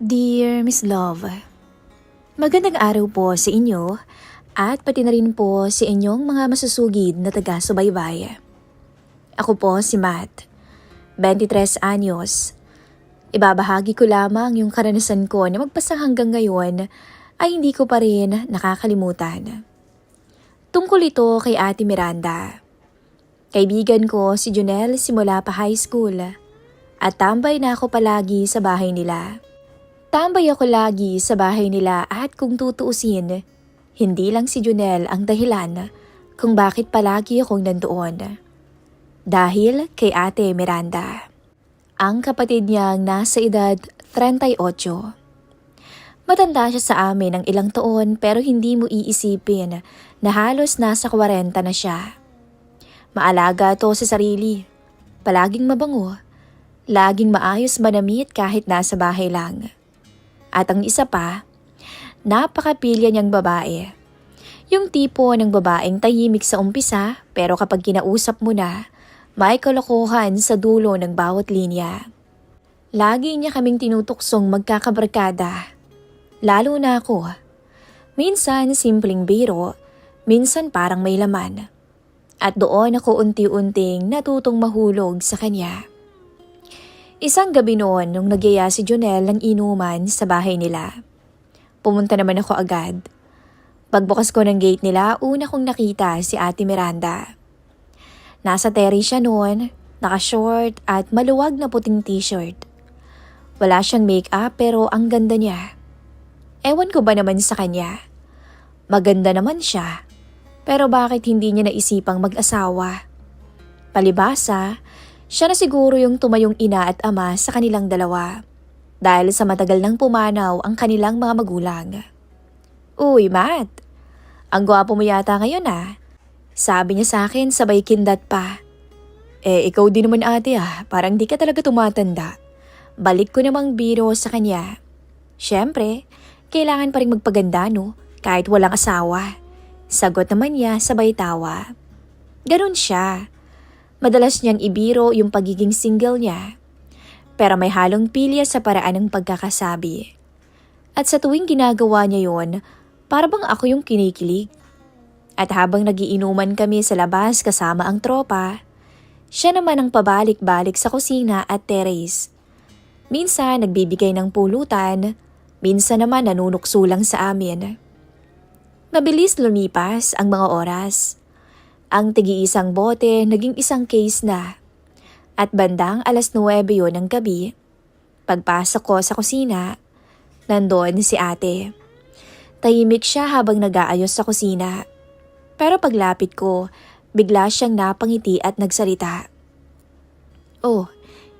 Dear Miss Love, magandang araw po sa inyo at pati na rin po sa inyong mga masusugid na taga-subaybay. Ako po si Matt, 23 anyos. Ibabahagi ko lamang yung karanasan ko na magpasa hanggang ngayon ay hindi ko pa rin nakakalimutan. Tungkol ito kay Ate Miranda. Kaibigan ko si Junel simula pa high school at tambay na ako palagi sa bahay nila. Tambay ako lagi sa bahay nila at kung tutuusin, hindi lang si Junel ang dahilan kung bakit palagi akong nandoon. Dahil kay Ate Miranda. Ang kapatid niyang nasa edad 38. Matanda siya sa amin ng ilang taon pero hindi mo iisipin na halos nasa 40 na siya. Maalaga to sa sarili, palaging mabango, laging maayos manamit kahit nasa bahay lang. At ang isa pa, napakapilya niyang babae. Yung tipo ng babaeng tahimik sa umpisa pero kapag kinausap mo na, may kalokohan sa dulo ng bawat linya. Lagi niya kaming tinutuksong magkakabarkada. Lalo na ako. Minsan simpleng biro, minsan parang may laman. At doon ako unti-unting natutong mahulog sa kanya. Isang gabi noon nung nagyaya si Junel ng inuman sa bahay nila. Pumunta naman ako agad. Pagbukas ko ng gate nila, una kong nakita si Ate Miranda. Nasa terrace siya noon, naka-short at maluwag na puting t-shirt. Wala siyang make-up pero ang ganda niya. Ewan ko ba naman sa kanya. Maganda naman siya, pero bakit hindi niya naisipang mag-asawa? Palibhasa, siya na siguro yung tumayong ina at ama sa kanilang dalawa dahil sa matagal nang pumanaw ang kanilang mga magulang. Uy, Matt, ang gwapo mo yata ngayon ah. Sabi niya sa akin sabay kindat pa. Ikaw din naman ate parang di ka talaga tumatanda. Balik ko namang biro sa kanya. Siyempre, kailangan pa rin magpaganda no, kahit walang asawa. Sagot naman niya sabay tawa. Ganun siya. Madalas niyang ibiro yung pagiging single niya. Pero may halong pilya sa paraan ng pagkakasabi. At sa tuwing ginagawa niya yon, para bang ako yung kinikilig. At habang nagiinuman kami sa labas kasama ang tropa, siya naman ang pabalik-balik sa kusina at terrace. Minsan nagbibigay ng pulutan, minsan naman nanunukso lang sa amin. Mabilis lumipas ang mga oras. Ang tigi-isang bote naging isang case na. At bandang 9:00 yon ng gabi, pagpasok ko sa kusina, nandoon si ate. Tahimik siya habang nag-aayos sa kusina. Pero paglapit ko, bigla siyang napangiti at nagsalita. Oh,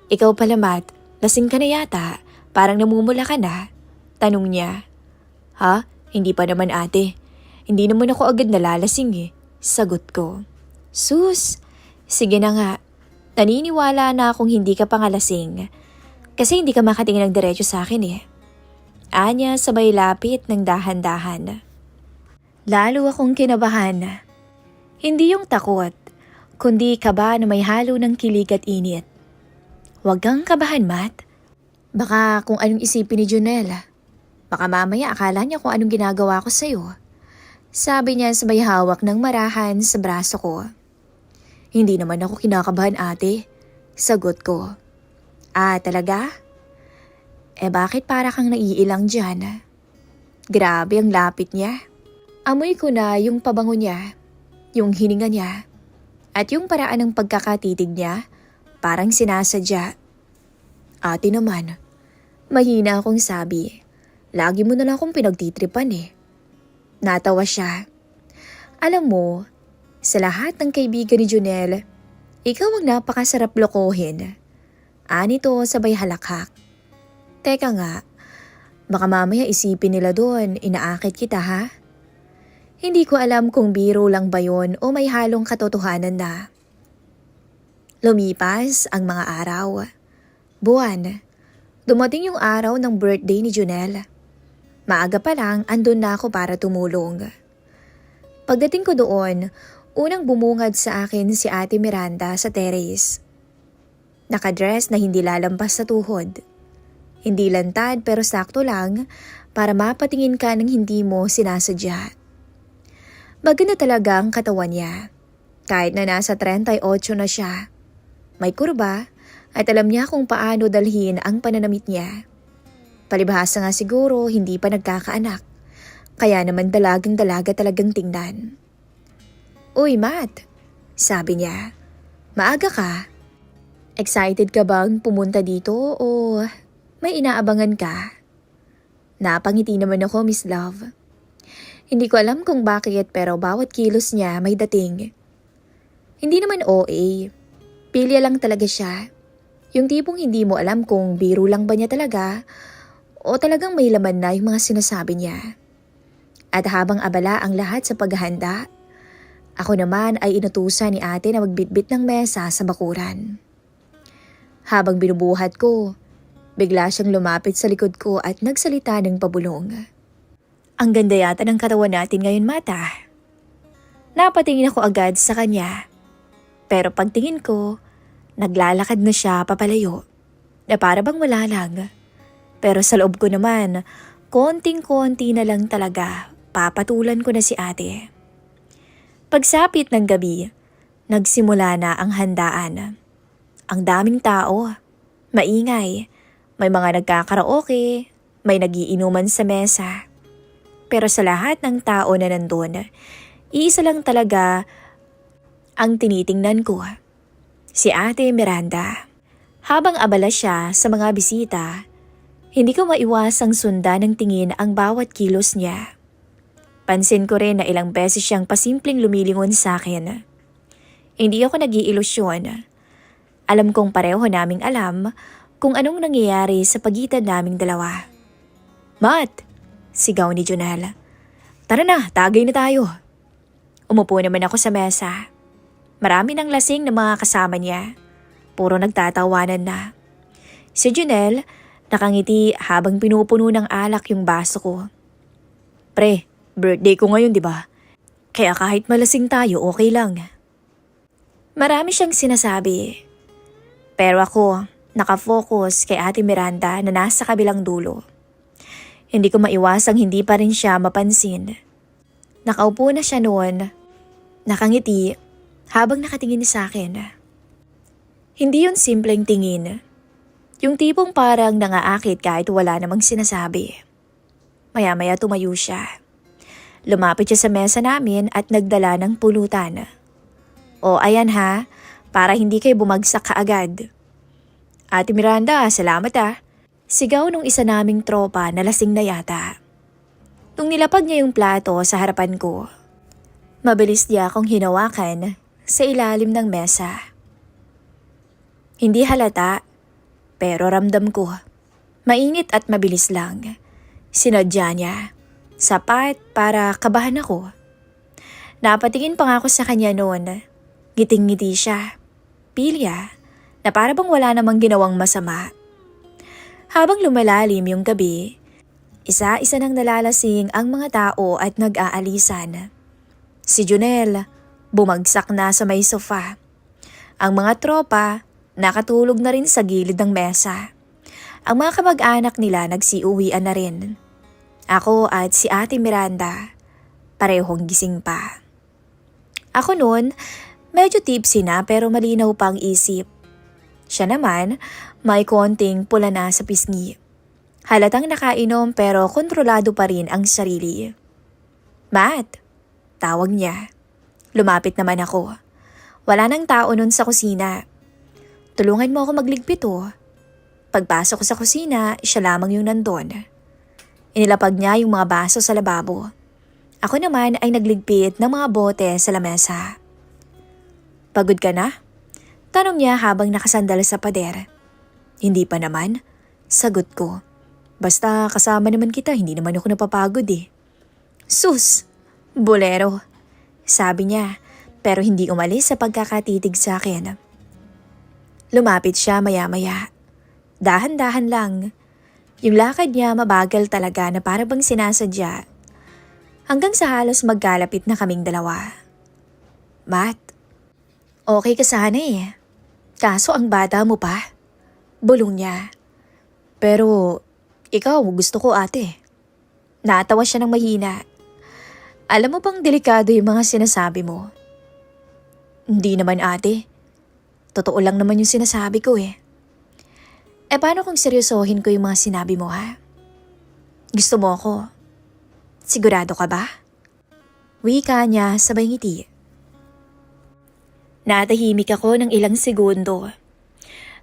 ikaw pala Matt, lasing ka na yata, parang namumula ka na. Tanong niya. Ha? Hindi pa naman ate. Hindi naman ako agad nalalasing Sagot ko. Sus, sige na nga. Naniniwala na akong hindi ka pangalasing. Kasi hindi ka makatingin ng diretso sa akin Anya sabay lapit ng dahan-dahan. Lalo akong kinabahan. Hindi yung takot, kundi kaba na may halo ng kilig at init. Huwag kang kabahan, Matt. Baka kung anong isipin ni Junel. Baka mamaya akala niya kung anong ginagawa ko sa'yo. Sabi niya sabay hawak ng marahan sa braso ko. Hindi naman ako kinakabahan ate. Sagot ko. Talaga? Bakit para kang naiilang dyan? Grabe ang lapit niya. Amoy ko na yung pabango niya, yung hininga niya, at yung paraan ng pagkakatitig niya, parang sinasadya. Ate naman, mahina akong sabi. Lagi mo na lang akong pinagtitripan Natawa siya. Alam mo, sa lahat ng kaibigan ni Junel, ikaw ang napakasarap lokohin. Anito sabay halakhak. Teka nga, baka mamaya isipin nila doon, inaakit kita ha? Hindi ko alam kung biro lang ba yon o may halong katotohanan na. Lumipas ang mga araw. Buwan. Dumating yung araw ng birthday ni Junel. Maaga pa lang, andun na ako para tumulong. Pagdating ko doon, unang bumungad sa akin si Ate Miranda sa terrace. Nakadress na hindi lalampas sa tuhod. Hindi lantad pero sakto lang para mapatingin ka ng hindi mo sinasadya. Maganda talaga ang katawan niya. Kahit na nasa 38 na siya. May kurba at alam niya kung paano dalhin ang pananamit niya. Palibhasa nga siguro hindi pa nagkakaanak. Kaya naman dalagang dalaga talagang tingnan. Uy Matt, sabi niya. Maaga ka? Excited ka bang pumunta dito o may inaabangan ka? Napangiti naman ako, Miss Love. Hindi ko alam kung bakit pero bawat kilos niya may dating. Hindi naman OA. Pilya lang talaga siya. Yung tipong hindi mo alam kung biro lang ba niya talaga o talagang may laman na yung mga sinasabi niya. At habang abala ang lahat sa paghahanda, ako naman ay inutusan ni ate na magbitbit ng mesa sa bakuran. Habang binubuhat ko, bigla siyang lumapit sa likod ko at nagsalita ng pabulong. Ang ganda yata ng katawan natin ngayon, Mata. Napatingin ako agad sa kanya. Pero pagtingin ko, naglalakad na siya papalayo. Na para bang wala lang. Pero sa loob ko naman, konting-konti na lang talaga, papatulan ko na si ate. Pagsapit ng gabi, nagsimula na ang handaan. Ang daming tao, maingay, may mga nagkakaraoke, may nagiinuman sa mesa. Pero sa lahat ng tao na nandun, iisa lang talaga ang tinitingnan ko. Si Ate Miranda. Habang abala siya sa mga bisita, hindi ko maiwasang sundan ng tingin ang bawat kilos niya. Pansin ko rin na ilang beses siyang pasimpleng lumilingon sa akin. Hindi ako nag-iilusyon. Alam kong pareho naming alam kung anong nangyayari sa pagitan naming dalawa. Matt! Sigaw ni Jonel. Tara na, tagay na tayo. Umupo naman ako sa mesa. Marami ng lasing na mga kasama niya. Puro nagtatawanan na. Si Jonel, nakangiti habang pinupuno ng alak yung baso ko. Pre, birthday ko ngayon, di ba? Kaya kahit malasing tayo, okay lang. Marami siyang sinasabi. Pero ako, nakafocus kay Ate Miranda na nasa kabilang dulo. Hindi ko maiwasang hindi pa rin siya mapansin. Nakaupo na siya noon, nakangiti, habang nakatingin sa akin. Hindi yun simpleng tingin. Yung tipong parang nangaakit kahit wala namang sinasabi. Maya-maya tumayo siya. Lumapit siya sa mesa namin at nagdala ng pulutan. O ayan ha, para hindi kayo bumagsak kaagad. Ate Miranda, salamat ah. Sigaw nung isa naming tropa na lasing na yata. Nung nilapag niya yung plato sa harapan ko, mabilis niya akong hinawakan sa ilalim ng mesa. Hindi halata, pero ramdam ko. Mainit at mabilis lang. Sinadya niya. Sapat para kabahan ako. Napatingin pa nga ako sa kanya noon. Ngiting-ngiti siya. Pilya, na para bang wala namang ginawang masama. Habang lumalalim yung gabi, isa-isa nang nalalasing ang mga tao at nag-aalisan. Si Jonel, bumagsak na sa may sofa. Ang mga tropa, nakatulog na rin sa gilid ng mesa. Ang mga kamag-anak nila nagsiuwian na rin. Ako at si Ate Miranda, parehong gising pa. Ako noon, medyo tipsy na pero malinaw pa ang isip. Siya naman, may konting pula na sa pisngi. Halatang nakainom pero kontrolado pa rin ang sarili. Matt, tawag niya. Lumapit naman ako. Wala nang tao nun sa kusina. Tulungan mo ako magligpit oh. Pagpasok ko sa kusina, siya lamang yung nandun. Inilapag niya yung mga baso sa lababo. Ako naman ay nagligpit ng mga bote sa lamesa. Pagod ka na? Tanong niya habang nakasandal sa pader. Hindi pa naman. Sagot ko. Basta kasama naman kita, hindi naman ako napapagod eh. Sus! Bolero! Sabi niya, pero hindi umalis sa pagkakatitig sa akin. Lumapit siya maya-maya. Dahan-dahan lang. Yung lakad niya mabagal talaga na para bang sinasadya. Hanggang sa halos magkalapit na kaming dalawa. Matt, okay ka sana eh. Kaso ang bata mo pa. Bulong niya. Pero, ikaw gusto ko ate. Natawa siya ng mahina. Alam mo bang delikado yung mga sinasabi mo? Hindi naman ate. Totoo lang naman yung sinasabi ko eh. Paano kung seryosohin ko yung mga sinabi mo ha? Gusto mo ako? Sigurado ka ba? Wika niya sabay ngiti. Natahimik ako ng ilang segundo.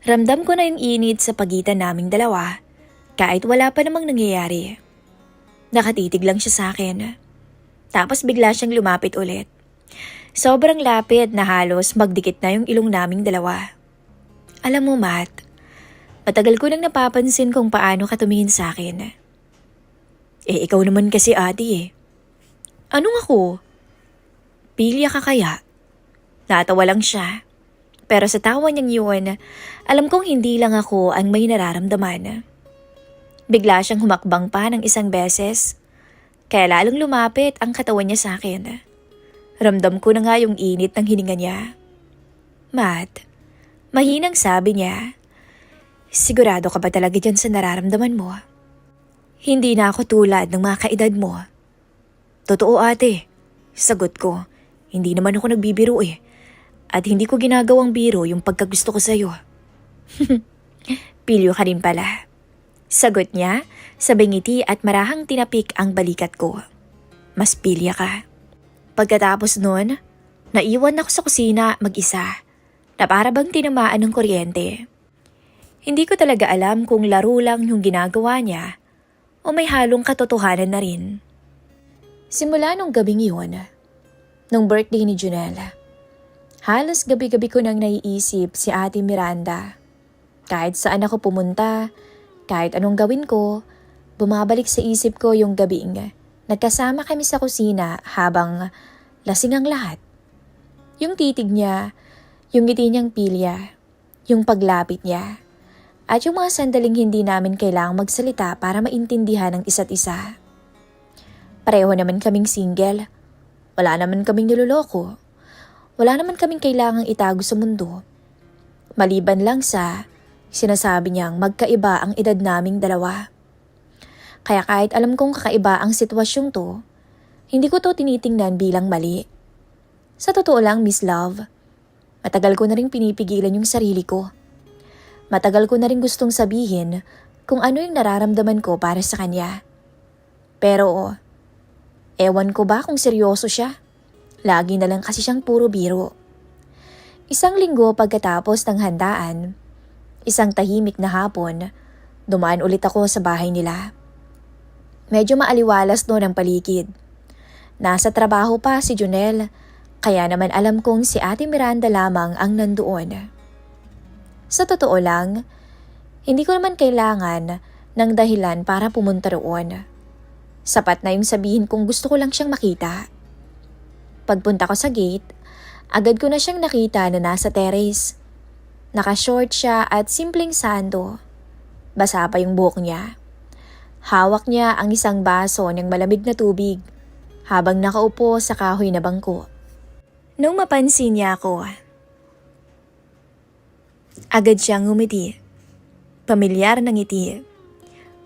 Ramdam ko na yung init sa pagitan naming dalawa kahit wala pa namang nangyayari. Nakatitig lang siya sa akin. Tapos bigla siyang lumapit ulit. Sobrang lapit na halos magdikit na yung ilong naming dalawa. Alam mo Matt, matagal ko nang napapansin kung paano ka tumingin sa akin. Ikaw naman kasi ate eh. Anong ako? Pilya ka kaya? Natawa lang siya. Pero sa tawa niyang yun, alam kong hindi lang ako ang may nararamdaman. Bigla siyang humakbang pa ng isang beses, kaya lalong lumapit ang katawan niya sa akin. Ramdam ko na nga yung init ng hininga niya. Matt, mahinang sabi niya, sigurado ka ba talaga dyan sa nararamdaman mo? Hindi na ako tulad ng mga kaedad mo. Totoo ate, sagot ko. Hindi naman ako nagbibiro eh. At hindi ko ginagawang biro yung pagkagusto ko sa'yo. Pilyo ka rin pala. Sagot niya, sabay ngiti at marahang tinapik ang balikat ko. Mas pilya ka. Pagkatapos nun, naiwan ako sa kusina mag-isa na para bang tinamaan ng kuryente. Hindi ko talaga alam kung laro lang yung ginagawa niya o may halong katotohanan na rin. Simula nung gabing yun, nung birthday ni Junella, halos gabi-gabi ko nang naiisip si Ate Miranda. Kahit saan ako pumunta, kahit anong gawin ko, bumabalik sa isip ko yung gabing nagkasama kami sa kusina habang lasing ang lahat. Yung titig niya, yung ngiti niyang pilya, yung paglapit niya, at yung mga sandaling hindi namin kailangang magsalita para maintindihan ang isa't isa. Pareho naman kaming single. Wala naman kaming niloloko. Wala naman kaming kailangang itago sa mundo. Maliban lang sa sinasabi niyang magkaiba ang edad naming dalawa. Kaya kahit alam kong kakaiba ang sitwasyong to, hindi ko to tinitingnan bilang mali. Sa totoo lang, Miss Love, matagal ko na rin pinipigilan yung sarili ko. Matagal ko na rin gustong sabihin kung ano yung nararamdaman ko para sa kanya. Pero, ewan ko ba kung seryoso siya? Lagi na lang kasi siyang puro biro. Isang linggo pagkatapos ng handaan, isang tahimik na hapon, dumaan ulit ako sa bahay nila. Medyo maaliwalas noon ang paligid. Nasa trabaho pa si Junel, kaya naman alam kong si Ate Miranda lamang ang nandoon. Sa totoo lang, hindi ko naman kailangan ng dahilan para pumunta roon. Sapat na yung sabihin kung gusto ko lang siyang makita. Pagpunta ko sa gate, agad ko na siyang nakita na nasa terrace. Naka-short siya at simpleng sando. Basa pa yung buhok niya. Hawak niya ang isang baso ng malamig na tubig habang nakaupo sa kahoy na bangko. Nung mapansin niya ako, agad siyang ngumiti. Pamilyar na ngiti.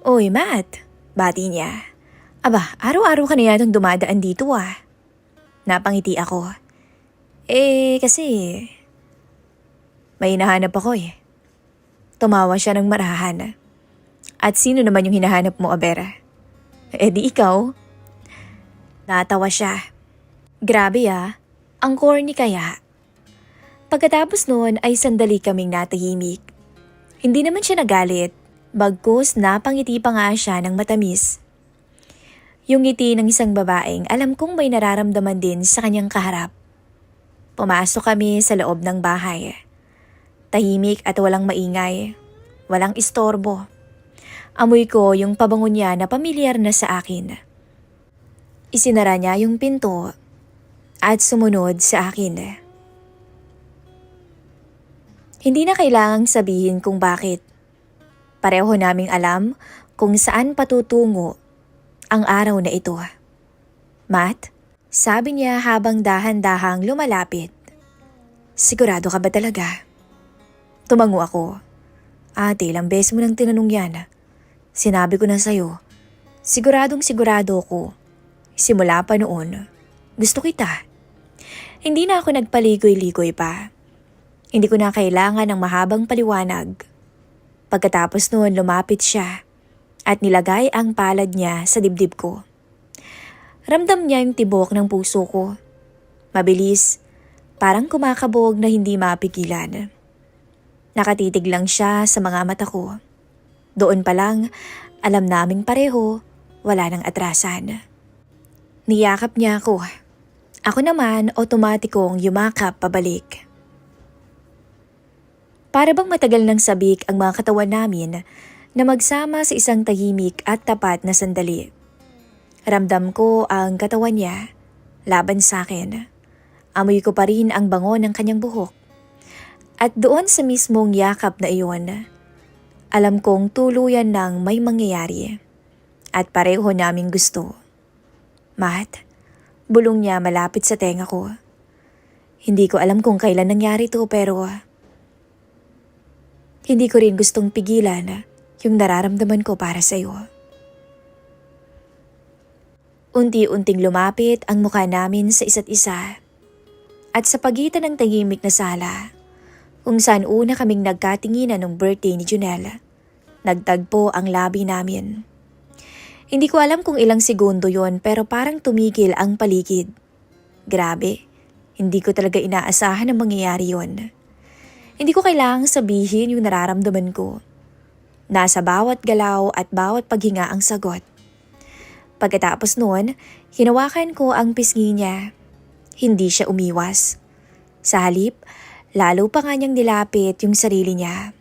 Oy, Matt, bati niya. Aba, araw-araw ka na yatang dumadaan dito ah. Napangiti ako. Kasi may hinahanap ako eh. Tumawa siya ng marahan. At sino naman yung hinahanap mo, Abera? Di ikaw. Natawa siya. Grabe ah, ang corny kaya. Pagkatapos noon ay sandali kaming natahimik. Hindi naman siya nagalit, bagkus napangiti pa nga siya ng matamis. Yung ngiti ng isang babaeng alam kong may nararamdaman din sa kanyang kaharap. Pumasok kami sa loob ng bahay. Tahimik at walang maingay. Walang istorbo. Amoy ko yung pabango niya na pamilyar na sa akin. Isinara niya yung pinto at sumunod sa akin. Hindi na kailangang sabihin kung bakit. Pareho naming alam kung saan patutungo ang araw na ito. Matt, sabi niya habang dahan-dahang lumalapit. Sigurado ka ba talaga? Tumango ako. Ate, ilang beses mo nang tinanong yan. Sinabi ko na sa'yo, siguradong sigurado ko. Simula pa noon, gusto kita. Hindi na ako nagpaligoy-ligoy pa. Hindi ko na kailangan ng mahabang paliwanag. Pagkatapos noon lumapit siya at nilagay ang palad niya sa dibdib ko. Ramdam niya yung tibok ng puso ko. Mabilis, parang kumakabog na hindi mapigilan. Nakatitig lang siya sa mga mata ko. Doon pa lang, alam naming pareho, wala nang atrasan. Niyakap niya ako. Ako naman otomatikong yumakap pabalik. Para bang matagal nang sabik ang mga katawan namin na magsama sa isang tahimik at tapat na sandali. Ramdam ko ang katawan niya, laban sa akin. Amoy ko pa rin ang bango ng kanyang buhok. At doon sa mismong yakap na iyon, alam kong tuluyan nang may mangyayari. At pareho naming gusto. Matt, bulong niya malapit sa tenga ko. Hindi ko alam kung kailan nangyari to pero hindi ko rin gustong pigilan yung nararamdaman ko para sa'yo. Unti-unting lumapit ang mukha namin sa isa't isa. At sa pagitan ng tahimik na sala, kung saan una kaming nagkatinginan ng birthday ni Junel, nagtagpo ang labi namin. Hindi ko alam kung ilang segundo yon pero parang tumigil ang paligid. Grabe, hindi ko talaga inaasahan na mangyayari yon. Hindi ko kailangang sabihin yung nararamdaman ko. Nasa bawat galaw at bawat paghinga ang sagot. Pagkatapos noon, hinawakan ko ang pisngi niya. Hindi siya umiwas. Sa halip, lalo pa nga niyang nilapit yung sarili niya.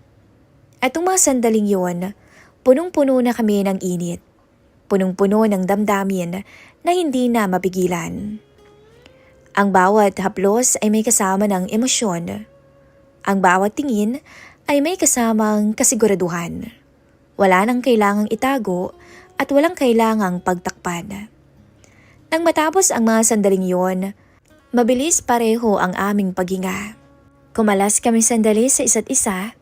At yung mga sandaling yon, punong-puno na kami ng init. Punong-puno ng damdamin na hindi na mapigilan. Ang bawat haplos ay may kasama ng emosyon. Ang bawat tingin ay may kasamang kasiguraduhan. Wala nang kailangang itago at walang kailangang pagtakpan. Nang matapos ang mga sandaling yon, mabilis pareho ang aming paghinga. Kumalas kami sandali sa isa't isa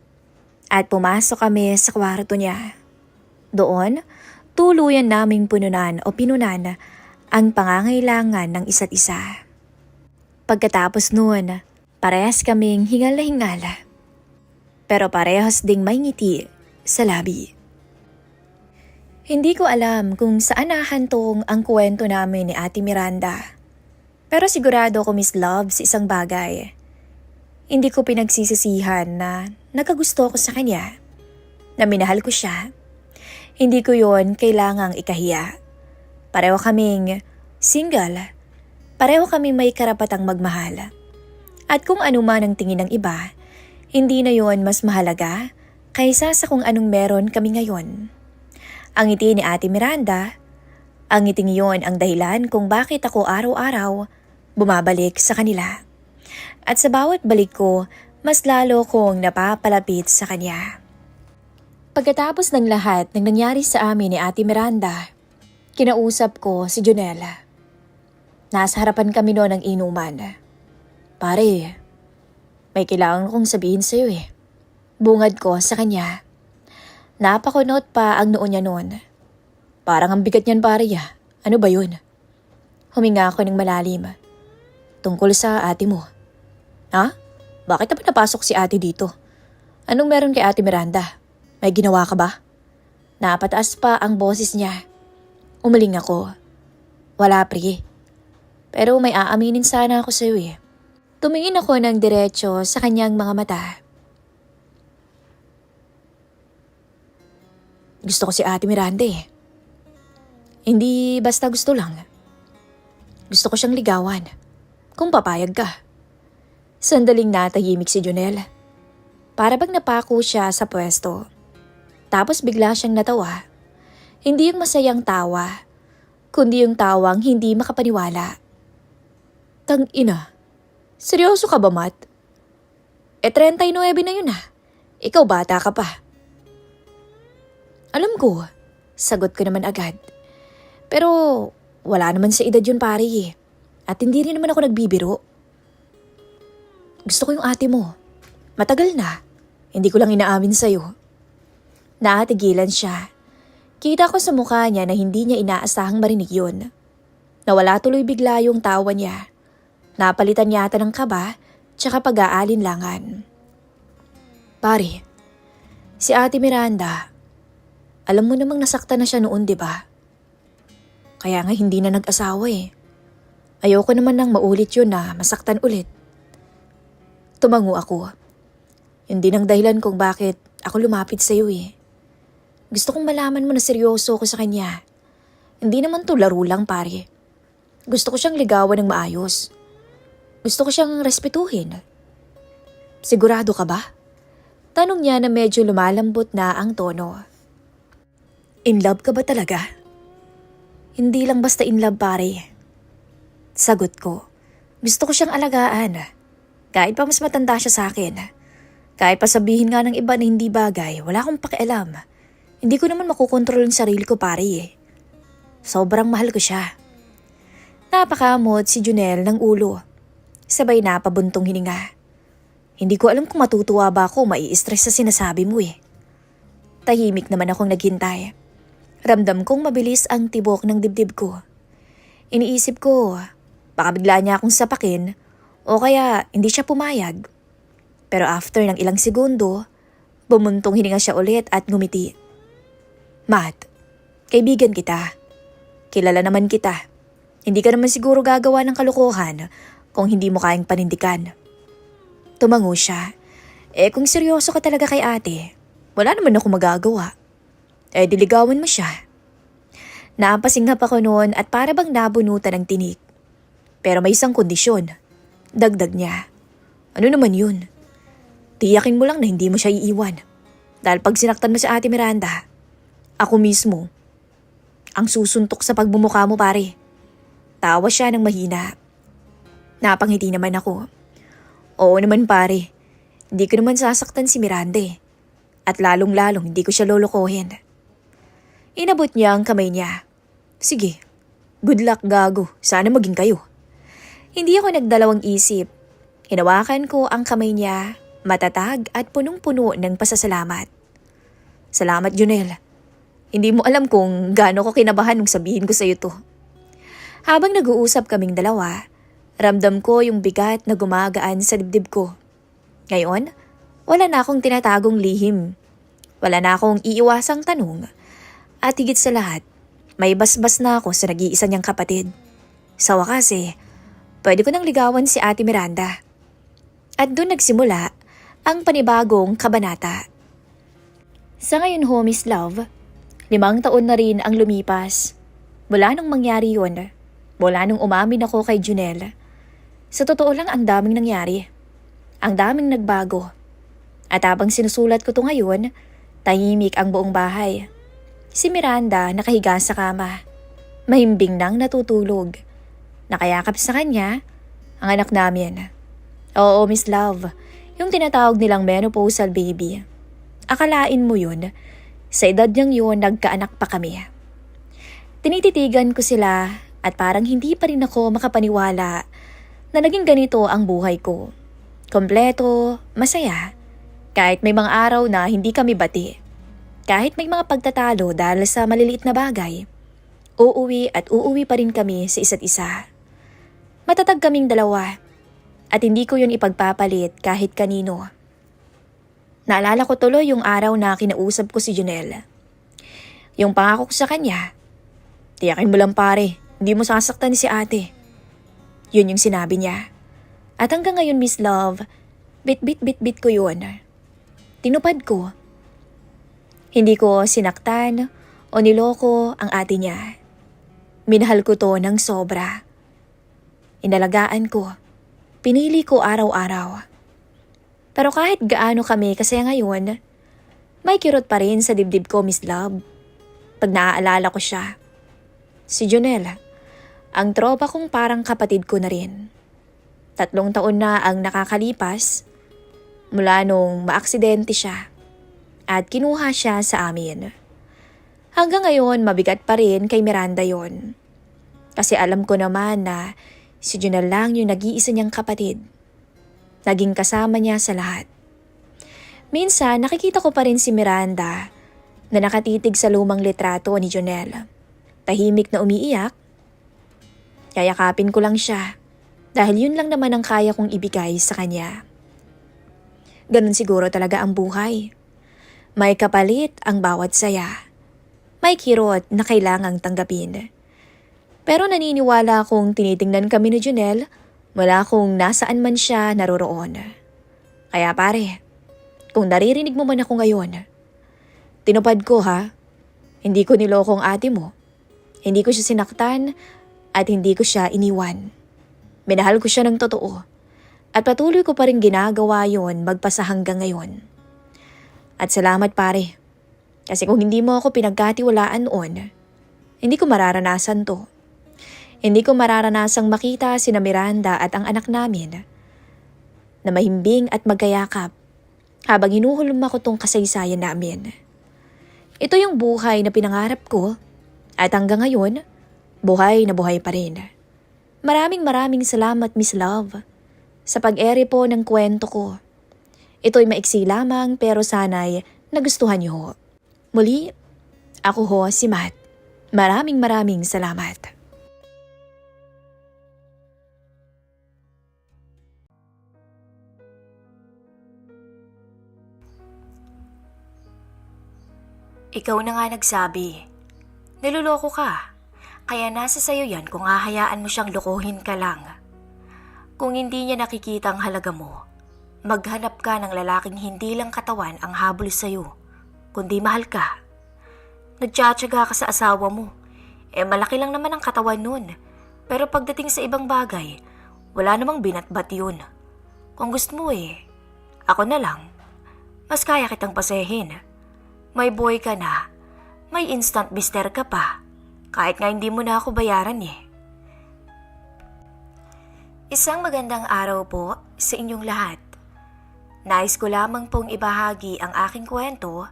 at pumasok kami sa kwarto niya. Doon, tuluyan naming pinunan ang pangangailangan ng isa't isa. Pagkatapos noon, parehas kaming hingal na hingal. Pero parehas ding may ngiti sa labi. Hindi ko alam kung saan nahantong ang kwento namin ni Ate Miranda. Pero sigurado ko Miss Love sa isang bagay. Hindi ko pinagsisisihan na nakagusto ko sa kanya. Na minahal ko siya. Hindi ko yon kailangang ikahiya. Pareho kaming single. Pareho kaming may karapatang magmahal. At kung ano man ang tingin ng iba, hindi na yon mas mahalaga kaysa sa kung anong meron kami ngayon. Ang ngiti ni Ate Miranda, ang ngiting yon ang dahilan kung bakit ako araw-araw bumabalik sa kanila. At sa bawat balik ko, mas lalo kong napapalapit sa kanya. Pagkatapos ng lahat ng nangyari sa amin ni Ate Miranda, kinausap ko si Junela. Nasa harapan kami noon ng inuman. Pare, may kailangan kong sabihin sa'yo eh. Bungad ko sa kanya. Napakunot pa ang noo niya noon. Parang ang bigat niyan pare ya. Ano ba yun? Huminga ako ng malalim. Tungkol sa ate mo. Ha? Bakit na pinapasok si ate dito? Anong meron kay Ate Miranda? May ginawa ka ba? Napataas pa ang boses niya. Umaling ako. Wala pre. Pero may aaminin sana ako sa'yo eh. Tumingin ako ng diretso sa kanyang mga mata. Gusto ko si Ate Miranda eh. Hindi basta gusto lang. Gusto ko siyang ligawan. Kung papayag ka. Sandaling natahimik si Junel. Para bang napako siya sa pwesto. Tapos bigla siyang natawa. Hindi yung masayang tawa, kundi yung tawang hindi makapaniwala. Tang-ina, seryoso ka ba, Matt? 39 na yun ah. Ikaw bata ka pa. Alam ko, sagot ko naman agad. Pero wala naman sa edad yun pare eh. At hindi rin naman ako nagbibiro. Gusto ko yung ate mo. Matagal na. Hindi ko lang inaamin sa'yo. Natigilan siya. Kita ko sa mukha niya na hindi niya inaasahang marinig yun. Nawala tuloy bigla yung tawa niya. Napalitan yata ng kaba tsaka pag-aalinlangan. Pare, si Ate Miranda, alam mo namang nasaktan na siya noon, di ba? Kaya nga hindi na nag-asawa eh. Ayoko naman nang maulit yun na masaktan ulit. Tumango ako. Hindi nang dahilan kung bakit ako lumapit sa iyo eh. Gusto kong malaman mo na seryoso ko sa kanya. Hindi naman to laro lang pare. Gusto ko siyang ligawan ng maayos. Gusto ko siyang respetuhin. Sigurado ka ba? Tanong niya na medyo lumalambot na ang tono. In love ka ba talaga? Hindi lang basta in love pare. Sagot ko. Gusto ko siyang alagaan. Kahit pa mas matanda siya sa akin. Kahit pa sabihin nga ng iba na hindi bagay, wala akong pakialam. Hindi ko naman makukontrol yung sarili ko pare eh. Sobrang mahal ko siya. Napakamot si Junel ng ulo. Sabay na pabuntong hininga. Hindi ko alam kung matutuwa ba ako o mai-stress sa sinasabi mo eh. Tahimik naman akong naghintay. Ramdam kong mabilis ang tibok ng dibdib ko. Iniisip ko, baka bigla niya akong sapakin o kaya hindi siya pumayag. Pero after ng ilang segundo, bumuntong hininga siya ulit at ngumiti. Matt, kaibigan kita. Kilala naman kita. Hindi ka naman siguro gagawa ng kalokohan kung hindi mo kayang panindigan. Tumango siya. Kung seryoso ka talaga kay ate, wala naman ako magagawa. Diligawan mo siya. Napasinghap ako noon at para bang nabunutan ng tinik. Pero may isang kondisyon. Dagdag niya. Ano naman yun? Tiyakin mo lang na hindi mo siya iiwan. Dahil pag sinaktan mo si Ate Miranda, ako mismo ang susuntok sa pagbumuka mo pare. Tawa siya ng mahina. Napangiti naman ako. Oo naman pare, hindi ko naman sasaktan si Miranda eh. At lalong-lalong hindi ko siya lolokohin. Inabot niya ang kamay niya. Sige, good luck gago, sana maging kayo. Hindi ako nagdalawang isip. Hinawakan ko ang kamay niya, matatag at punong-puno ng pasasalamat. Salamat Junel. Hindi mo alam kung gaano ko kinabahan nung sabihin ko sa'yo to. Habang nag-uusap kaming dalawa, ramdam ko yung bigat na gumagaan sa dibdib ko. Ngayon, wala na akong tinatagong lihim. Wala na akong iiwasang tanong. At higit sa lahat, may basbas na ako sa nag-iisa niyang kapatid. Sa wakas pwede ko nang ligawan si Ate Miranda. At doon nagsimula ang panibagong kabanata. Sa ngayon ho, Miss Love, 5 taon na rin ang lumipas. Mula nung mangyari yun, mula nung umamin ako kay Junel. Sa totoo lang ang daming nangyari. Ang daming nagbago. At habang sinusulat ko to ngayon, tahimik ang buong bahay. Si Miranda nakahiga sa kama. Mahimbing nang natutulog. Nakayakap sa kanya ang anak namin. Oo, Miss Love, yung tinatawag nilang menopausal baby. Akalain mo yun, sa edad niyang yun nagkaanak pa kami. Tinititigan ko sila at parang hindi pa rin ako makapaniwala na naging ganito ang buhay ko. Kompleto, masaya, kahit may mga araw na hindi kami bati. Kahit may mga pagtatalo dahil sa maliliit na bagay, uuwi at uuwi pa rin kami sa isa't isa. Matatag kaming dalawa at hindi ko yun ipagpapalit kahit kanino. Naalala ko tuloy yung araw na kinausap ko si Junel. Yung pangako ko sa kanya, tiyakin mo lang pare, hindi mo sasaktan si ate. Yun yung sinabi niya. At hanggang ngayon Miss Love, bit ko yun. Tinupad ko. Hindi ko sinaktan o niloko ang ate niya. Minahal ko to ng sobra. Inalagaan ko. Pinili ko araw-araw. Pero kahit gaano kami kasi ngayon, may kirot pa rin sa dibdib ko, Miss Love. Pag naaalala ko siya. Si Junel, ang tropa kong parang kapatid ko na rin. 3 taon na ang nakakalipas mula nung maaksidente siya at kinuha siya sa amin. Hanggang ngayon, mabigat pa rin kay Miranda yon. Kasi alam ko naman na si Junel lang yung nag-iisa niyang kapatid. Naging kasama niya sa lahat. Minsan nakikita ko pa rin si Miranda na nakatitig sa lumang litrato ni Jonel. Tahimik na umiiyak. Yayakapin ko lang siya dahil yun lang naman ang kaya kong ibigay sa kanya. Ganun siguro talaga ang buhay. May kapalit ang bawat saya. May kirot na kailangang tanggapin. Pero naniniwala akong tinitingnan kami ni Jonel mula kung nasaan man siya naroroon. Kaya pare, kung naririnig mo man ako ngayon, tinupad ko ha. Hindi ko nilokong ate mo. Hindi ko siya sinaktan at hindi ko siya iniwan. Minahal ko siya ng totoo. At patuloy ko pa rin ginagawa yon magpasa hanggang ngayon. At salamat pare. Kasi kung hindi mo ako pinagkatiwalaan noon, hindi ko mararanasan to. Hindi ko mararanasang makita sina Miranda at ang anak namin na mahimbing at magkayakap habang hinuhulma ko tong kasaysayan namin. Ito yung buhay na pinangarap ko at hanggang ngayon, buhay na buhay pa rin. Maraming salamat Miss Love sa pag-ere po ng kwento ko. Ito'y maiksi lamang pero sana'y nagustuhan niyo. Muli, ako ho si Matt. Maraming salamat. Ikaw na nga nagsabi. Niloloko ka. Kaya nasa sayo yan kung hahayaan mo siyang lokohin ka lang. Kung hindi niya nakikita ang halaga mo, maghanap ka ng lalaking hindi lang katawan ang habol sa'yo, kundi mahal ka. Nagtsatsaga ka sa asawa mo. Malaki lang naman ang katawan nun. Pero pagdating sa ibang bagay, wala namang binatbat yun. Kung gusto mo ako na lang. Mas kaya kitang pasehin. May boy ka na. May instant mister ka pa. Kahit nga hindi mo na ako bayaran Isang magandang araw po sa inyong lahat. Nais ko lamang pong ibahagi ang aking kwento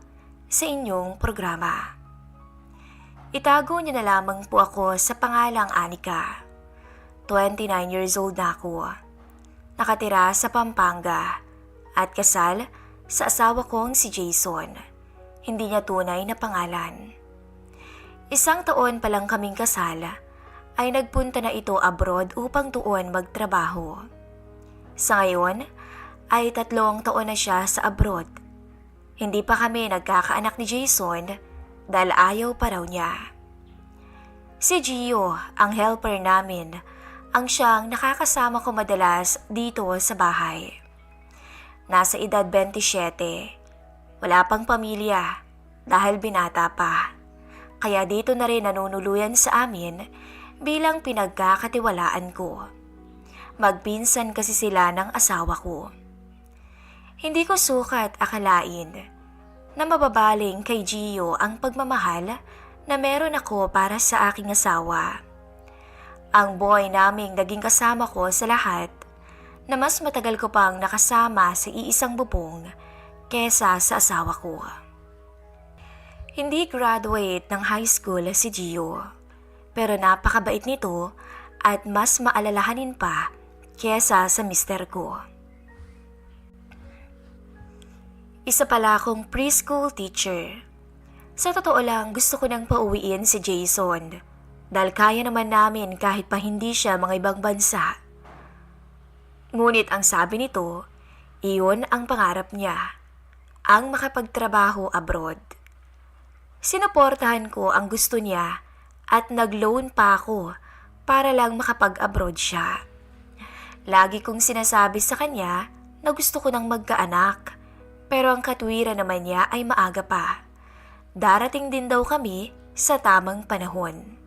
sa inyong programa. Itago niyo na lamang po ako sa pangalang Anika. 29 years old na ako. Nakatira sa Pampanga at kasal sa asawa kong si Jason. Hindi niya tunay na pangalan. Isang taon pa lang kaming kasal ay nagpunta na ito abroad upang doon magtrabaho. Sa ngayon ay 3 taon na siya sa abroad. Hindi pa kami nagkakaanak ni Jason dahil ayaw pa raw niya. Si Gio, ang helper namin, ang siyang nakakasama ko madalas dito sa bahay. Nasa edad 27, wala pang pamilya dahil binata pa. Kaya dito na rin nanunuluyan sa amin bilang pinagkakatiwalaan ko. Magpinsan kasi sila ng asawa ko. Hindi ko sukat akalain na mababaling kay Gio ang pagmamahal na meron ako para sa aking asawa. Ang boy naming naging kasama ko sa lahat na mas matagal ko pang nakasama sa iisang bubong kesa sa asawa ko. Hindi graduate ng high school si Gio, pero napakabait nito at mas maalalahanin pa kesa sa mister ko. Isa pala akong preschool teacher. Sa totoo lang, gusto ko nang pauwiin si Jason dahil kaya naman namin kahit pa hindi siya mga ibang bansa. Ngunit ang sabi nito, iyon ang pangarap niya, ang makapagtrabaho abroad. Sinuportahan ko ang gusto niya at nag-loan pa ako para lang makapag-abroad siya. Lagi kong sinasabi sa kanya na gusto ko nang magkaanak, pero ang katwiran naman niya ay maaga pa. Darating din daw kami sa tamang panahon.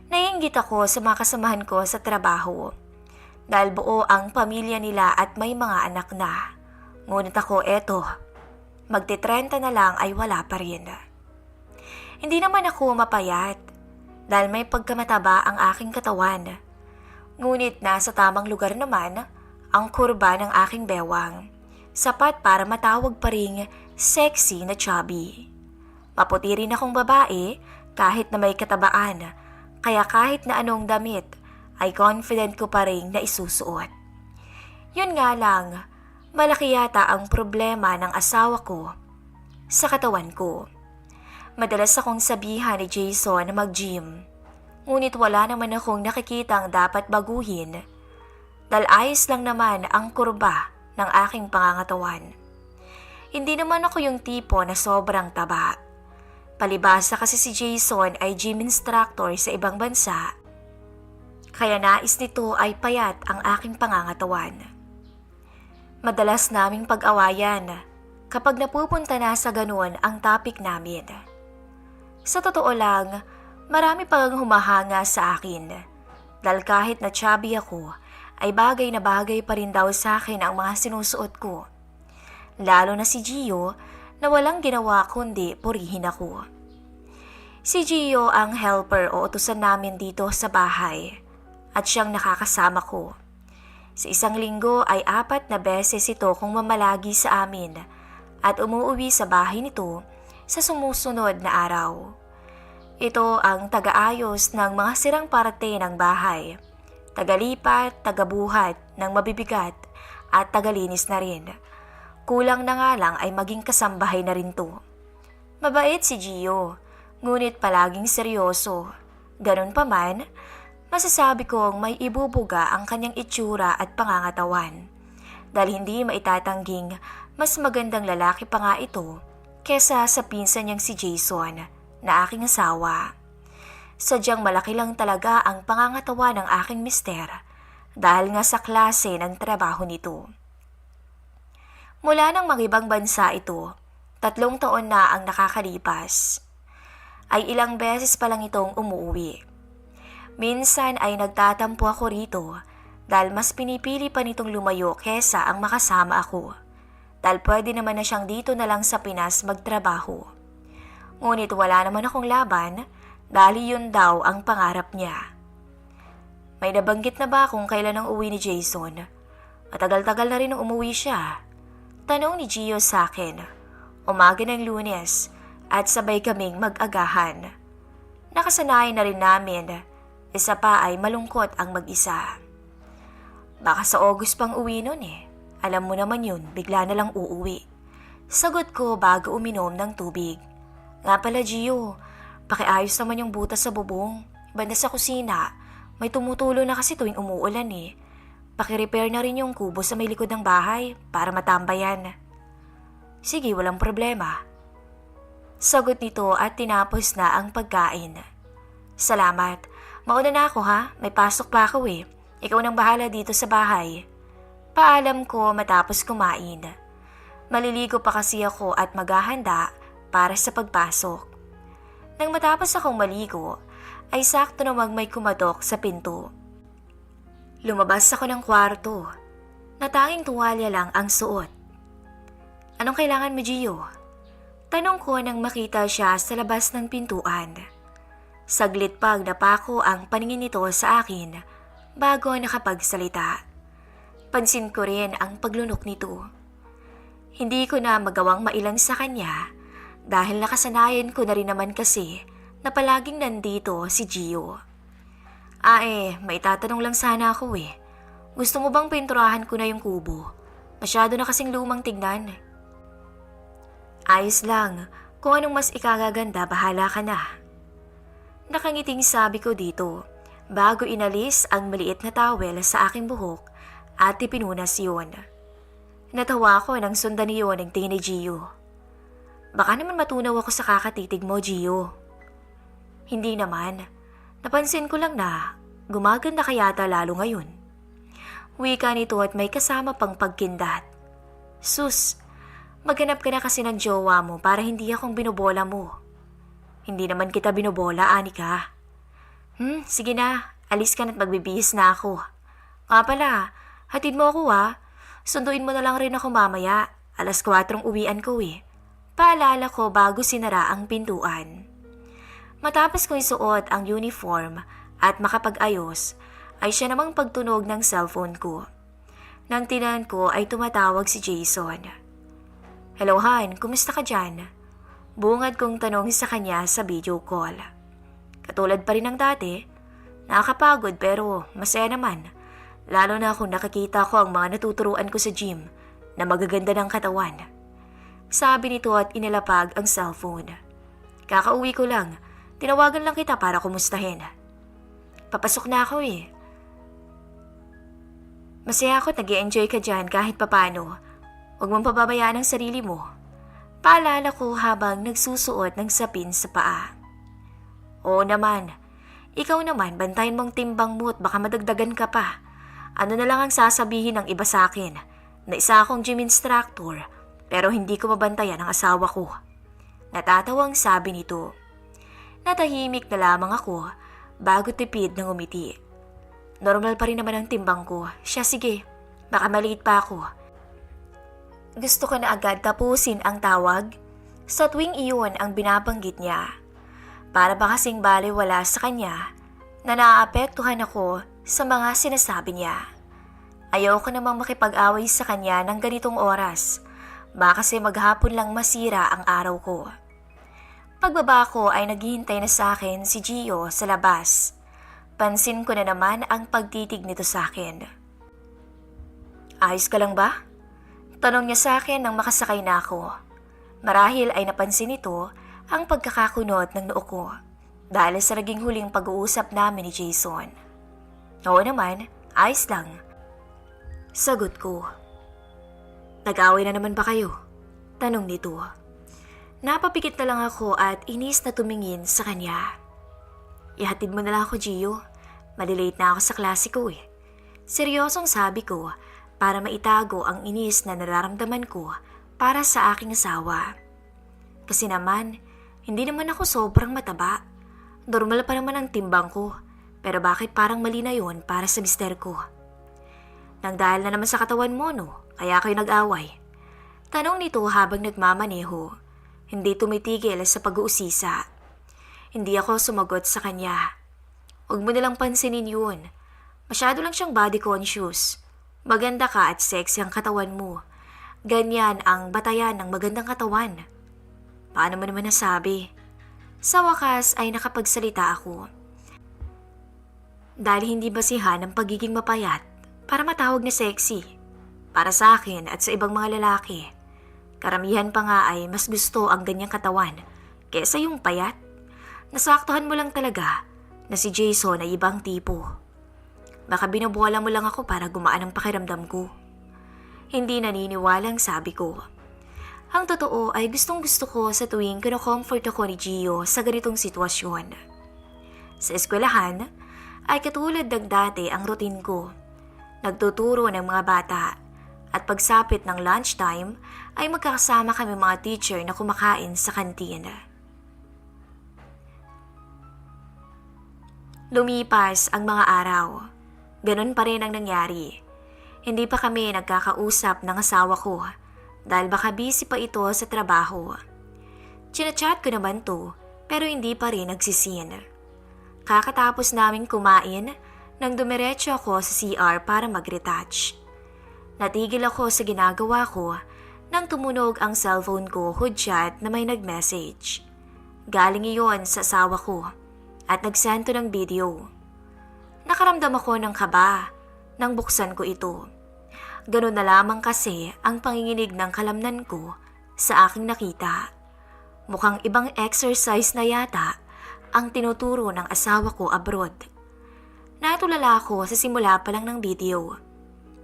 Naiinggit ako sa mga kasamahan ko sa trabaho dahil buo ang pamilya nila at may mga anak na. Ngunit ako magti-30 na lang ay wala pa rin. Hindi naman ako mapayat dahil may pagkamataba ang aking katawan. Ngunit nasa tamang lugar naman ang kurba ng aking bewang. Sapat para matawag pa ring sexy na chubby. Maputi rin akong babae kahit na may katabaan, kaya kahit na anong damit ay confident ko pa rin na isusuot. Yun nga lang, malaki yata ang problema ng asawa ko sa katawan ko. Madalas akong sabihan ni Jason na mag-gym. Ngunit wala naman akong nakikitang dapat baguhin. Dahil ayos lang naman ang kurba ng aking pangangatawan. Hindi naman ako yung tipo na sobrang taba. Palibhasa kasi si Jason ay gym instructor sa ibang bansa. Kaya nais nito ay payat ang aking pangangatawan. Madalas naming pag-awayan kapag napupunta na sa ganun ang topic namin. Sa totoo lang, marami pang humahanga sa akin. Dahil kahit na chubby ako, ay bagay na bagay pa rin daw sa akin ang mga sinusuot ko. Lalo na si Gio na walang ginawa kundi purihin ako. Si Gio ang helper o utusan namin dito sa bahay at siyang nakakasama ko. Sa isang linggo ay 4 na beses ito kung mamalagi sa amin at umuwi sa bahay nito sa sumusunod na araw. Ito ang tagaayos ng mga sirang parte ng bahay, tagalipat, tagabuhat ng mabibigat at tagalinis na rin. Kulang na nga lang ay maging kasambahay na rin to. Mabait si Gio, ngunit palaging seryoso. Ganun pa man, masasabi kong may ibubuga ang kanyang itsura at pangangatawan. Dahil hindi maitatangging mas magandang lalaki pa nga ito kesa sa pinsan niyang si Jason na aking asawa. Sadyang malaki lang talaga ang pangangatawa ng aking mister dahil nga sa klase ng trabaho nito. Mula nang mag-ibang bansa ito, 3 taon na ang nakakalipas, ay ilang beses pa lang itong umuwi. Minsan ay nagtatampo ako rito dahil mas pinipili pa nitong lumayo kesa ang makasama ako. Dahil pwede naman na siyang dito na lang sa Pinas magtrabaho. Ngunit wala naman akong laban dahil yun daw ang pangarap niya. May nabanggit na ba kung kailan ang uwi ni Jason? Matagal-tagal na rin nung umuwi siya. Tanong ni Gio sa akin, umaga ng Lunes at sabay kaming mag-agahan. Nakasanayan na rin namin, isa pa ay malungkot ang mag-isa. Baka sa August pang uwi nun eh. Alam mo naman yun, bigla na lang uuwi. Sagot ko bago uminom ng tubig. Nga pala Gio, pakiayos naman yung butas sa bubong. Banda sa kusina, may tumutulo na kasi tuwing umuulan eh. Paki-repair na rin yung kubo sa may likod ng bahay para matambayan. Sige, walang problema. Sagot nito at tinapos na ang pagkain. Salamat. Mauna na ako ha, may pasok pa ako eh. Ikaw nang bahala dito sa bahay. Paalam ko matapos kumain. Maliligo pa kasi ako at maghahanda para sa pagpasok. Nang matapos akong maligo, ay sakto namang may kumatok sa pinto. Lumabas ako ng kwarto. Natanging tuwalya lang ang suot. Anong kailangan mo, Gio? Tanong ko nang makita siya sa labas ng pintuan. Saglit pag napako ang paningin nito sa akin bago nakapagsalita. Pansin ko rin ang paglunok nito. Hindi ko na magawang mailang sa kanya dahil nakasanayan ko na rin naman kasi na palaging nandito si Gio. May tatanong lang sana ako eh. Gusto mo bang pinturahan ko na yung kubo? Masyado na kasing lumang tignan. Ayos lang, kung anong mas ikagaganda bahala ka na. Nakangiting sabi ko dito, bago inalis ang maliit na towel sa aking buhok at ipinunas yun. Natawa ko nang sundan niyo ng tingin ni Gio. Baka naman matunaw ako sa kakatitig mo, Gio. Hindi naman. Napansin ko lang na gumaganda ka yata lalo ngayon. Wika nito at may kasama pang pagkindat. Sus, maghanap ka na kasi ng jowa mo para hindi akong binobola mo. Hindi naman kita binobola, Anika. Sige na, alis ka na't magbibihis na ako. Nga pala, hatid mo ako ha. Sunduin mo na lang rin ako mamaya. 4:00 uwian ko eh. Paalala ko bago sinara ang pintuan. Matapos kong isuot ang uniform at makapag-ayos, ay siya namang pagtunog ng cellphone ko. Nang tinan ko ay tumatawag si Jason. Hello Han, kumusta ka dyan? Bungad kong tanong sa kanya sa video call. Katulad pa rin ng dati, nakakapagod pero masaya naman. Lalo na kung nakakita ko ang mga natuturuan ko sa gym na magaganda ng katawan. Sabi nito at inilapag ang cellphone. Kakauwi ko lang. Tinawagan lang kita para kumustahin. Papasok na ako eh. Masaya ako't nag-i-enjoy ka dyan kahit papano. Huwag mong pababayaan ang sarili mo. Paalala ko habang nagsusuot ng sapin sa paa. Oo naman. Ikaw naman, bantayan mong timbang mo at baka madagdagan ka pa. Ano na lang ang sasabihin ng iba sa akin na isa akong gym instructor pero hindi ko mabantayan ang asawa ko. Natatawang sabi nito. Natahimik na lamang ako bago tipid ng umiti. Normal pa rin naman ang timbang ko. Siya sige, baka maliit pa ako. Gusto ko na agad tapusin ang tawag sa tuwing iyon ang binabanggit niya. Para ba kasing balewala sa kanya na naaapektuhan ako sa mga sinasabi niya. Ayoko namang makipag-away sa kanya ng ganitong oras. Baka kasi maghapon lang masira ang araw ko. Pagbaba ko ay naghihintay na sa akin si Gio sa labas. Pansin ko na naman ang pagtitig nito sa akin. Ayos ka lang ba? Tanong niya sa akin nang makasakay na ako. Marahil ay napansin nito ang pagkakakunot ng noo ko dahil sa naging huling pag-uusap namin ni Jason. Oo naman, ayos lang. Sagot ko. Nag-away na naman ba kayo? Tanong nito. Napapikit na lang ako at inis na tumingin sa kanya. Ihatid mo na lang ako, Gio. Malilate na ako sa klase ko eh. Seryosong sabi ko para maitago ang inis na nararamdaman ko para sa aking asawa. Kasi naman, hindi naman ako sobrang mataba. Normal pa naman ang timbang ko. Pero bakit parang mali na yun para sa mister ko? Nang dahil na naman sa katawan mo, no? Kaya kayo nag-away. Tanong nito habang nagmamaneho. Hindi tumitigil sa pag-uusisa. Hindi ako sumagot sa kanya. Huwag mo nalang pansinin yun. Masyado lang siyang body conscious. Maganda ka at sexy ang katawan mo. Ganyan ang batayan ng magandang katawan. Paano mo naman nasabi? Sa wakas ay nakapagsalita ako. Dahil hindi basihan ang pagiging mapayat para matawag na sexy. Para sa akin at sa ibang mga lalaki. Karamihan pa nga ay mas gusto ang ganyang katawan kesa yung payat. Nasaktuhan mo lang talaga na si Jason ay ibang tipo. Baka binubuwala mo lang ako para gumaan ang pakiramdam ko. Hindi naniniwalang sabi ko. Ang totoo ay gustong gusto ko sa tuwing kino-comfort ako ni Gio sa ganitong sitwasyon. Sa eskwelahan ay katulad ng dati ang routine ko. Nagtuturo ng mga bata at pagsapit ng lunchtime ay magkakasama kami mga teacher na kumakain sa kantina. Lumipas ang mga araw. Ganun pa rin ang nangyari. Hindi pa kami nagkakausap ng asawa ko dahil baka busy pa ito sa trabaho. Chinachat ko naman to pero hindi pa rin nagsisin. Kakatapos naming kumain nang dumiretso ako sa CR para mag-retouch. Natigil ako sa ginagawa ko nang tumunog ang cellphone ko hudyat na may nag-message. Galing iyon sa asawa ko at nagsento ng video. Nakaramdam ako ng kaba nang buksan ko ito. Ganun na lamang kasi ang panginginig ng kalamnan ko sa aking nakita. Mukhang ibang exercise na yata ang tinuturo ng asawa ko abroad. Natulala ako sa simula pa lang ng video.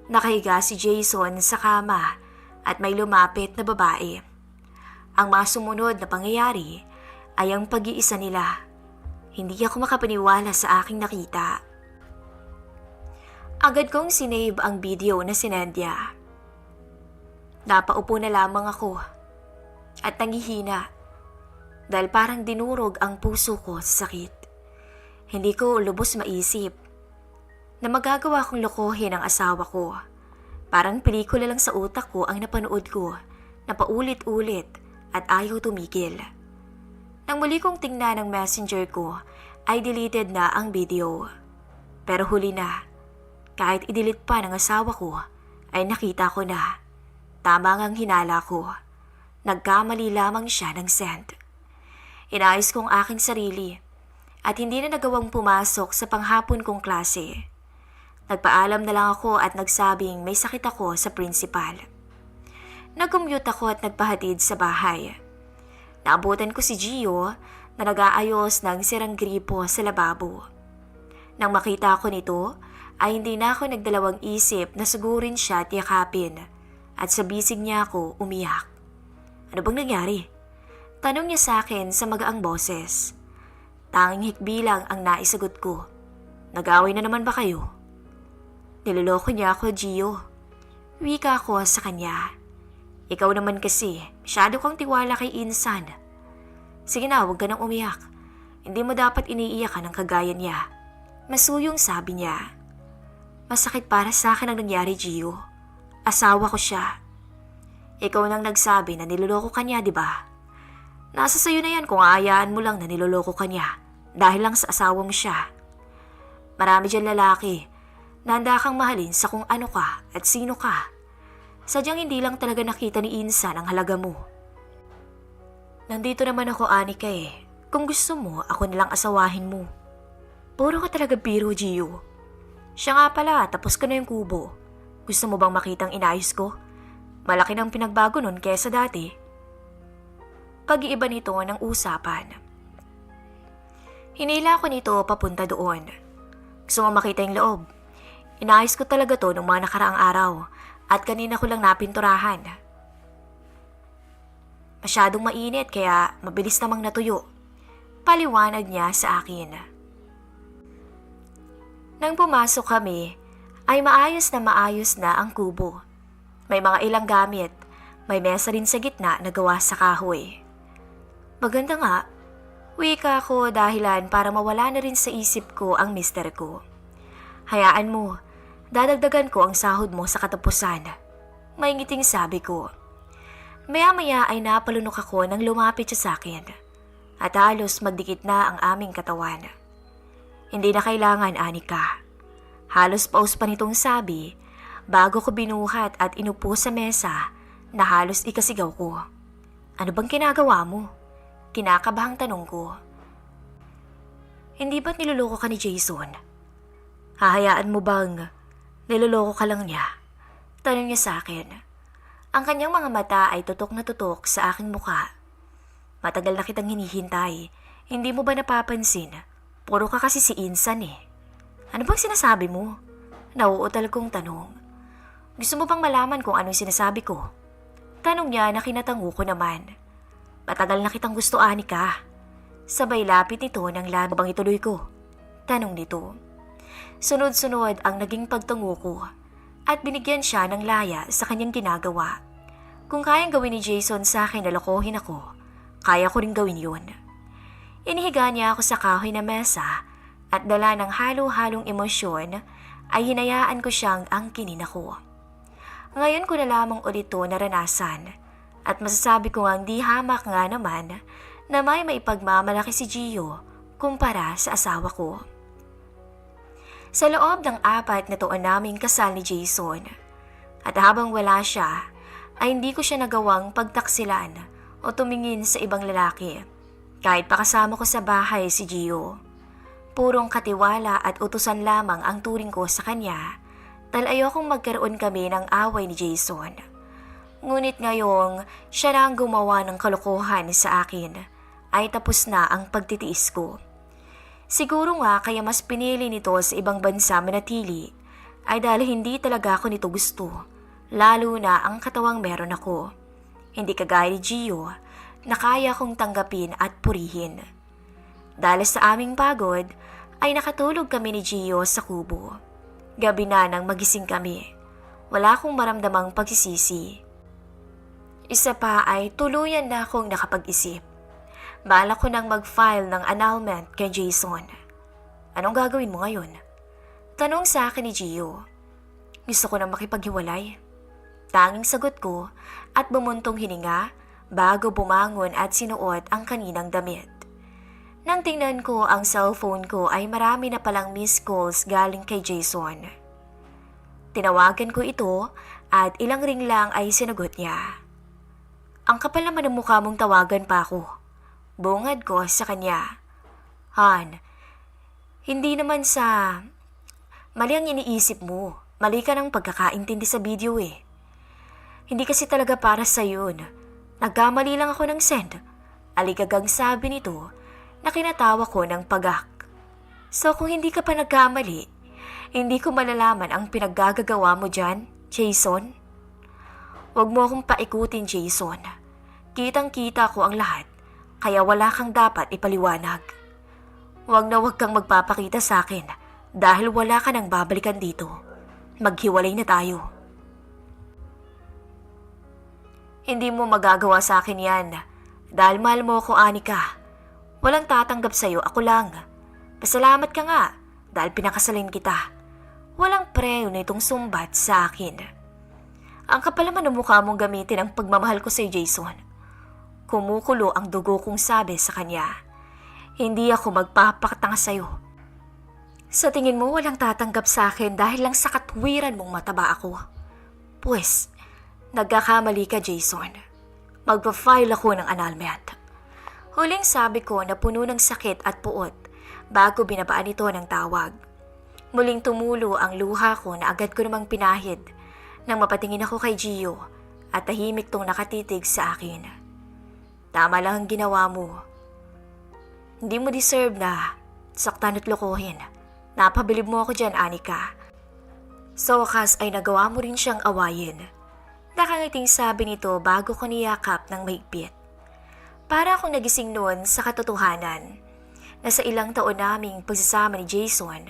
Nakahiga si Jason sa kama at may lumapit na babae. Ang mga sumunod na pangyayari ay ang pag-iisa nila. Hindi ako makapaniwala sa aking nakita. Agad kong sinave ang video na sinend niya. Napaupo na lamang ako at nangihina dahil parang dinurog ang puso ko sa sakit. Hindi ko lubos maisip na magagawa kong lokohin ang asawa ko. Parang pelikula lang sa utak ko ang napanood ko na paulit-ulit at ayaw tumigil. Nang muli kong tingnan ang messenger ko ay deleted na ang video. Pero huli na. Kahit i-delete pa ng asawa ko, ay nakita ko na. Tama ngang hinala ko. Nagkamali lamang siya ng send. Inayos kong aking sarili at hindi na nagawang pumasok sa panghapon kong klase. Nagpaalam na lang ako at nagsabing may sakit ako sa principal. Nag-commute ako at nagpahatid sa bahay. Naabutan ko si Gio na nag-aayos ng sirang gripo sa lababo. Nang makita ko nito, ay hindi na ako nagdalawang isip na sugurin siya at yakapin at sa bisig niya ako umiyak. Ano bang nangyari? Tanong niya sa akin sa magaang boses. Tanging hikbi lang ang naisagot ko. Nag-away na naman ba kayo? Niloloko niya ako, Gio. Wika ko sa kanya. Ikaw naman kasi, masyado kang tiwala kay Insan. Sige na, huwag ka nang umiyak. Hindi mo dapat iniiyakan ng kagaya niya. Masuyong sabi niya. Masakit para sa akin ang nangyari, Gio. Asawa ko siya. Ikaw nang nagsabi na niloloko ka niya, di ba? Nasa sayo na yan kung aayaan mo lang na niloloko ka niya dahil lang sa asawa mo siya. Marami dyan lalaki na handa kang mahalin sa kung ano ka at sino ka. Sadyang hindi lang talaga nakita ni Insan ang halaga mo. Nandito naman ako, Anika eh. Kung gusto mo, ako nilang asawahin mo. Puro ka talaga biro, Gio. Siya nga pala, tapos ka na yung kubo. Gusto mo bang makitang inayos ko? Malaki nang pinagbago nun kesa dati. Pag-iiba nito ng usapan. Hinila ko nito papunta doon. Gusto mo makita yung loob? Inayos ko talaga to nung mga nakaraang araw at kanina ko lang napinturahan. Masyadong mainit kaya mabilis namang natuyo. Paliwanag niya sa akin. Nang pumasok kami, ay maayos na ang kubo. May mga ilang gamit, may mesa rin sa gitna na gawa sa kahoy. Maganda nga, wika ko dahilan para mawala na rin sa isip ko ang mister ko. Hayaan mo, dadagdagan ko ang sahod mo sa katapusan. May ngiting sabi ko. Maya-maya ay napalunok ako nang lumapit siya sa akin at halos magdikit na ang aming katawan. Hindi na kailangan, Anika. Halos paus pa nitong sabi bago ko binuhat at inupo sa mesa na halos ikasigaw ko. Ano bang ginagawa mo? Kinakabahang tanong ko. Hindi ba't niloloko ka ni Jason? Hahayaan mo bang niloloko ka lang niya? Tanong niya sa akin. Ang kanyang mga mata ay tutok na tutok sa aking mukha. Matagal na kitang hinihintay. Hindi mo ba napapansin? Puro ka kasi si Insan eh. Ano bang sinasabi mo? Nauutal kong tanong. Gusto mo bang malaman kung anong sinasabi ko? Tanong niya na kinatango ko naman. Matagal na kitang gusto, Anika. Sabay lapit nito ng labi bang ituloy ko? Tanong nito. Sunod-sunod ang naging pagtango ko at binigyan siya ng laya sa kanyang ginagawa. Kung kayang gawin ni Jason sa akin na lokohin ako, kaya ko rin gawin yun. Inihiga niya ako sa kahoy na mesa at dala ng halo-halong emosyon ay hinayaan ko siyang angkinin ako. Ngayon ko na lamang ulit ito naranasan at masasabi ko ang di hamak nga naman na may maipagmamalaki si Gio kumpara sa asawa ko. Sa loob ng 4 na taon naming kasal ni Jason at habang wala siya ay hindi ko siya nagawang pagtaksilan o tumingin sa ibang lalaki. Kahit pakasama ko sa bahay si Gio, purong katiwala at utusan lamang ang turing ko sa kanya dahil ayokong magkaroon kami ng away ni Jason. Ngunit ngayong siya na ang gumawa ng kalokohan sa akin, ay tapos na ang pagtitiis ko. Siguro nga kaya mas pinili nito sa ibang bansa manatili ay dahil hindi talaga ako nito gusto, lalo na ang katawang meron ako. Hindi kagaya ni Gio na kaya kong tanggapin at purihin. Dahil sa aming pagod, ay nakatulog kami ni Gio sa kubo. Gabi na nang magising kami. Wala akong maramdamang pagsisisi. Isa pa ay tuluyan na akong nakapag-isip. Balak ko nang mag-file ng annulment kay Jason. Anong gagawin mo ngayon? Tanong sa akin ni Gio. Gusto ko nang makipaghiwalay. Tanging sagot ko at bumuntong hininga bago bumangon at sinuot ang kaninang damit. Nang tingnan ko ang cellphone ko ay marami na palang missed calls galing kay Jason. Tinawagan ko ito at ilang ring lang ay sinagot niya. Ang kapal naman ng mukha mong tawagan pa ako. Bungad ko sa kanya. Han, hindi naman sa mali ang iniisip mo. Mali ka ng pagkakaintindi sa video eh. Hindi kasi talaga para sa yun. Nagkamali lang ako ng send. Aligagang sabi nito na kinatawa ko ng pagak. So kung hindi ka pa nagkamali, hindi ko malalaman ang pinaggagawa mo dyan, Jason. Huwag mo akong paikutin, Jason. Kitang-kita ko ang lahat, kaya wala kang dapat ipaliwanag. Huwag na huwag kang magpapakita sa akin dahil wala ka nang babalikan dito. Maghiwalay na tayo. Hindi mo magagawa sa akin yan dahil mahal mo ako, Anika. Walang tatanggap sa'yo, ako lang. Pasalamat ka nga dahil pinakasalin kita. Walang preo na itong sumbat sa akin. Ang kapal naman ng mukha mong gamitin ang pagmamahal ko sa'yo, Jason. Kumukulo ang dugo kong sabi sa kanya. Hindi ako magpapakatanga sa'yo. Sa tingin mo walang tatanggap sa akin dahil lang sa katwiran mong mataba ako. Pues, nagkakamali ka, Jason. Magpa-file ako ng annulment. Huling sabi ko na puno ng sakit at puot bago binabaan ito ng tawag. Muling tumulo ang luha ko na agad ko namang pinahid nang mapatingin ako kay Gio at tahimik tong nakatitig sa akin. Tama lang ang ginawa mo. Hindi mo deserve na saktan at lokohin. Napabilib mo ako dyan, Anika. Sa wakas ay nagawa mo rin siyang awayin. Nakangiting sabi nito bago ko niyakap ng mahigpit. Para akong nagising noon sa katotohanan na sa ilang taon naming pagsasama ni Jason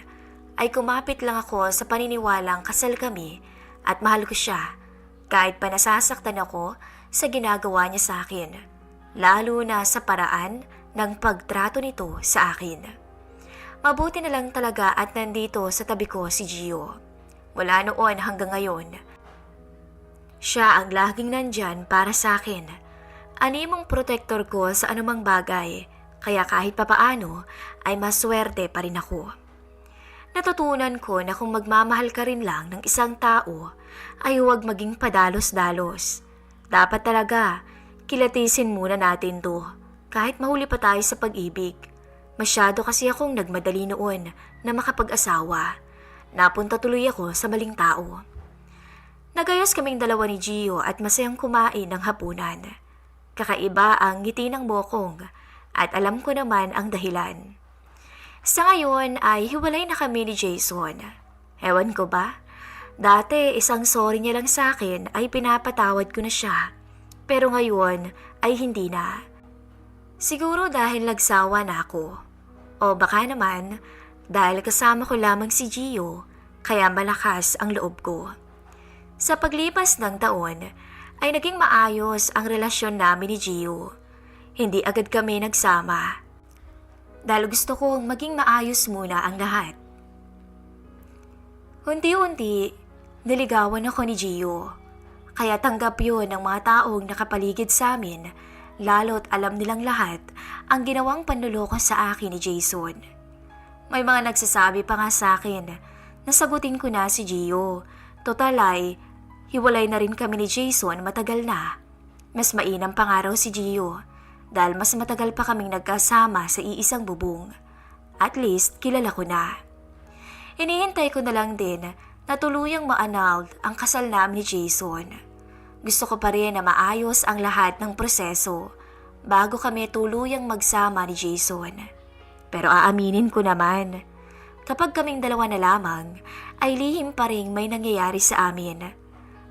ay kumapit lang ako sa paniniwalang kasal kami at mahal ko siya kahit pa nasasaktan ako sa ginagawa niya sa akin, lalo na sa paraan ng pagtrato nito sa akin. Mabuti na lang talaga at nandito sa tabi ko si Gio. Wala noon hanggang ngayon. Siya ang laging nandyan para sa akin. Animong protektor ko sa anumang bagay, kaya kahit papaano ay maswerte pa rin ako. Natutunan ko na kung magmamahal ka rin lang ng isang tao, ay huwag maging padalos-dalos. Dapat talaga, kilatisin muna natin to, kahit mahuli pa tayo sa pag-ibig. Masyado kasi akong nagmadali noon na makapag-asawa. Napunta tuloy ako sa maling tao. Nagayos kaming dalawa ni Gio at masayang kumain ng hapunan. Kakaiba ang ngiti ng bokong at alam ko naman ang dahilan. Sa ngayon ay hiwalay na kami ni Jason. Ewan ko ba? Dati isang sorry niya lang sa akin ay pinapatawad ko na siya. Pero ngayon ay hindi na. Siguro dahil nagsawa na ako. O baka naman dahil kasama ko lamang si Gio kaya malakas ang loob ko. Sa paglipas ng taon ay naging maayos ang relasyon namin ni Gio. Hindi agad kami nagsama. Dahil gusto kong maging maayos muna ang lahat. Unti-unti, niligawan ako ni Gio. Kaya tanggap yun ng mga taong nakapaligid sa amin, lalo't alam nilang lahat ang ginawang panluloko sa akin ni Jason. May mga nagsasabi pa nga sa akin na sagutin ko na si Gio. Total ay, hiwalay na rin kami ni Jason matagal na. Mas mainam pa nga raw si Gio dahil mas matagal pa kaming nagkasama sa iisang bubong. At least kilala ko na. Hinihintay ko na lang din na tuluyang ma-annulled ang kasal namin ni Jason. Gusto ko pa rin na maayos ang lahat ng proseso bago kami tuluyang magsama ni Jason. Pero aaminin ko naman, kapag kaming dalawa na lamang ay lihim pa rin may nangyayari sa amin.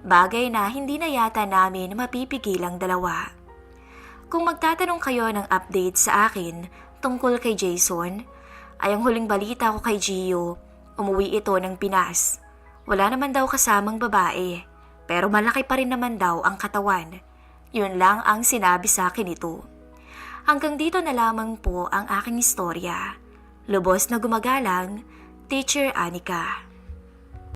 Bagay na hindi na yata namin mapipigil ang dalawa. Kung magtatanong kayo ng update sa akin tungkol kay Jason, ay ang huling balita ko kay Gio, umuwi ito ng Pinas. Wala naman daw kasamang babae, pero malaki pa rin naman daw ang katawan. Yun lang ang sinabi sa akin ito. Hanggang dito na lamang po ang aking istorya. Lubos na gumagalang, Teacher Anika.